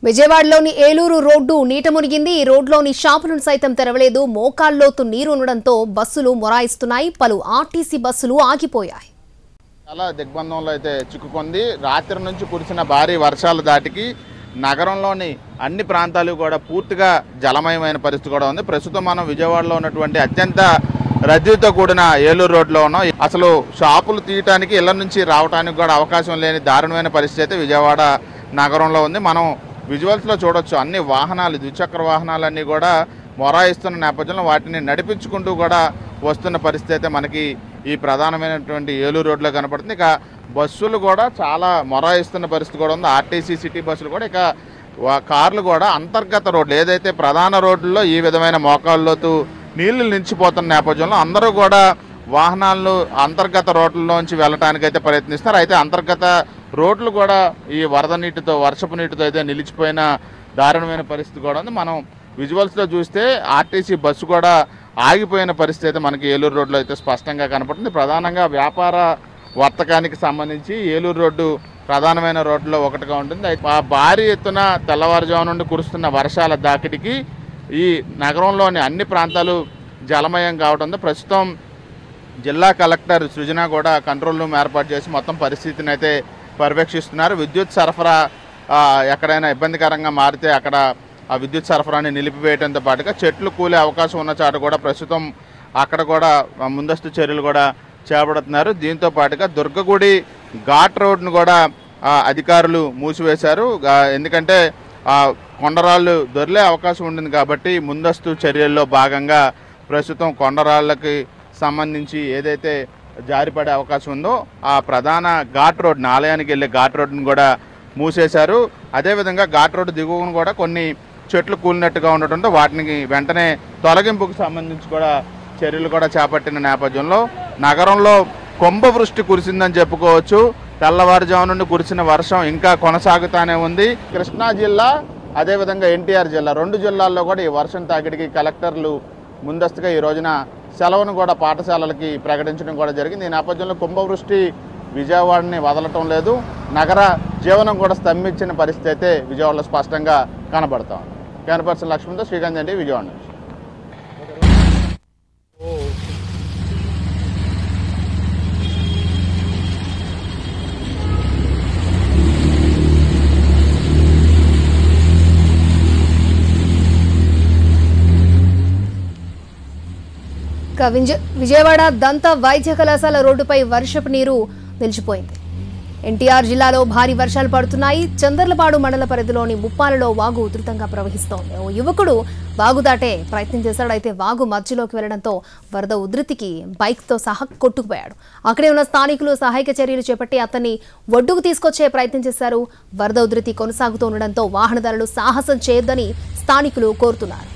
విజయవాడలోని ఏలూరు రోడ్డు నీట మునిగింది. ఈ రోడ్లోని షాపులను సైతం తెరవలేదు. మోకాల్లోతు నీరు ఉండడంతో బస్సులు మొరాయిస్తున్నాయి. పలు ఆర్టీసీ బస్సులు ఆగిపోయాయి. చాలా దిగ్బంధంలో అయితే చిక్కుకుంది. రాత్రి నుంచి కురిసిన భారీ వర్షాల దాటికి నగరంలోని అన్ని ప్రాంతాలు కూడా పూర్తిగా జలమయమైన పరిస్థితి కూడా ఉంది. ప్రస్తుతం మనం విజయవాడలో ఉన్నటువంటి అత్యంత రద్దీతో కూడిన ఏలూరు రోడ్లో ఉన్నాం. అసలు షాపులు తీయటానికి ఇళ్ల నుంచి రావడానికి కూడా అవకాశం లేని దారుణమైన పరిస్థితి అయితే విజయవాడ నగరంలో ఉంది. మనం విజువల్స్లో చూడొచ్చు, అన్ని వాహనాలు, ద్విచక్ర వాహనాలన్నీ కూడా మొరాయిస్తున్న నేపథ్యంలో వాటిని నడిపించుకుంటూ కూడా వస్తున్న పరిస్థితి అయితే మనకి ఈ ప్రధానమైనటువంటి ఏలూరు రోడ్లో కనపడుతుంది. ఇక బస్సులు కూడా చాలా మొరాయిస్తున్న పరిస్థితి కూడా ఉంది. ఆర్టీసీ సిటీ బస్సులు కూడా, ఇక కార్లు కూడా అంతర్గత రోడ్లు, ఏదైతే ప్రధాన రోడ్లలో ఈ విధమైన మోకాళ్ళలోతు నీళ్లు నిలిచిపోతున్న నేపథ్యంలో అందరూ కూడా వాహనాలను అంతర్గత రోడ్లలోంచి వెళ్ళటానికైతే ప్రయత్నిస్తారు. అయితే అంతర్గత రోడ్లు కూడా ఈ వరద నీటితో, వర్షపు నీటితో అయితే నిలిచిపోయిన దారుణమైన పరిస్థితి కూడా ఉంది. మనం విజువల్స్లో చూస్తే ఆర్టీసీ బస్సు కూడా ఆగిపోయిన పరిస్థితి అయితే మనకి ఏలూరు రోడ్లో అయితే స్పష్టంగా కనపడుతుంది. ప్రధానంగా వ్యాపార వర్తకానికి సంబంధించి ఏలూరు రోడ్డు ప్రధానమైన రోడ్లో ఒకటిగా ఉంటుంది. భారీ ఎత్తున తెల్లవారుజాము నుండి కురుస్తున్న వర్షాల దాకిడికి ఈ నగరంలోని అన్ని ప్రాంతాలు జలమయం కావడంతో ప్రస్తుతం జిల్లా కలెక్టర్ సృజన కూడా కంట్రోల్ రూమ్ ఏర్పాటు చేసి మొత్తం పరిస్థితిని అయితే పర్యవేక్షిస్తున్నారు. విద్యుత్ సరఫరా ఎక్కడైనా ఇబ్బందికరంగా మారితే అక్కడ ఆ విద్యుత్ సరఫరాని నిలిపివేయడంతో పాటుగా చెట్లు కూలే అవకాశం ఉన్న చాటు కూడా ప్రస్తుతం అక్కడ కూడా ముందస్తు చర్యలు కూడా చేపడుతున్నారు. దీంతో పాటుగా దుర్గగుడి ఘాట్ రోడ్ను కూడా అధికారులు మూసివేశారు. ఎందుకంటే కొండరాళ్ళు దొరికే అవకాశం ఉంటుంది కాబట్టి ముందస్తు చర్యల్లో భాగంగా ప్రస్తుతం కొండరాళ్ళకి సంబంధించి ఏదైతే జారిపడే అవకాశం ఉందో ఆ ప్రధాన ఘాట్ రోడ్ని, ఆలయానికి వెళ్ళే ఘాట్ రోడ్ని కూడా మూసేశారు. అదేవిధంగా ఘాట్ రోడ్డు దిగువను కూడా కొన్ని చెట్లు కూలినట్టుగా ఉండటంతో వాటిని వెంటనే తొలగింపుకు సంబంధించి కూడా చర్యలు కూడా చేపట్టిన నేపథ్యంలో నగరంలో కుంభవృష్టి కురిసిందని చెప్పుకోవచ్చు. తెల్లవారుజాము నుండి కురిసిన వర్షం ఇంకా కొనసాగుతూనే ఉంది. కృష్ణా జిల్లా అదేవిధంగా ఎన్టీఆర్ జిల్లా, రెండు జిల్లాల్లో కూడా ఈ వర్షం తాకిడికి కలెక్టర్లు ముందస్తుగా ఈ రోజున సెలవును కూడా పాఠశాలలకి ప్రకటించడం కూడా జరిగింది. ఈ నేపథ్యంలో కుంభవృష్టి విజయవాడని వదలటం లేదు. నగర జీవనం కూడా స్తంభించిన పరిస్థితి అయితే విజయవాడలో స్పష్టంగా కనబడతాం. కెమెరా పర్సన్ లక్ష్మణ్తో శ్రీకాంత్ అండి, విజయవాడ నుంచి. విజయవాడ దంత వైద్య కళాశాల రోడ్డుపై వర్షపు నీరు నిలిచిపోయింది. ఎన్టీఆర్ జిల్లాలో భారీ వర్షాలు పడుతున్నాయి. చందర్లపాడు మండల పరిధిలోని ముప్పాలలో వాగు ఉధృతంగా ప్రవహిస్తోంది. ఓ యువకుడు వాగు దాటే ప్రయత్నం చేశాడు. అయితే వాగు మధ్యలోకి వెళ్లడంతో వరద ఉధృతికి బైక్తో సహా కొట్టుకుపోయాడు. అక్కడే ఉన్న స్థానికులు సహాయక చర్యలు చేపట్టి అతన్ని ఒడ్డుకు తీసుకొచ్చే ప్రయత్నం చేశారు. వరద ఉధృతి కొనసాగుతూ ఉండడంతో వాహనదారులు సాహసం చేయొద్దని స్థానికులు కోరుతున్నారు.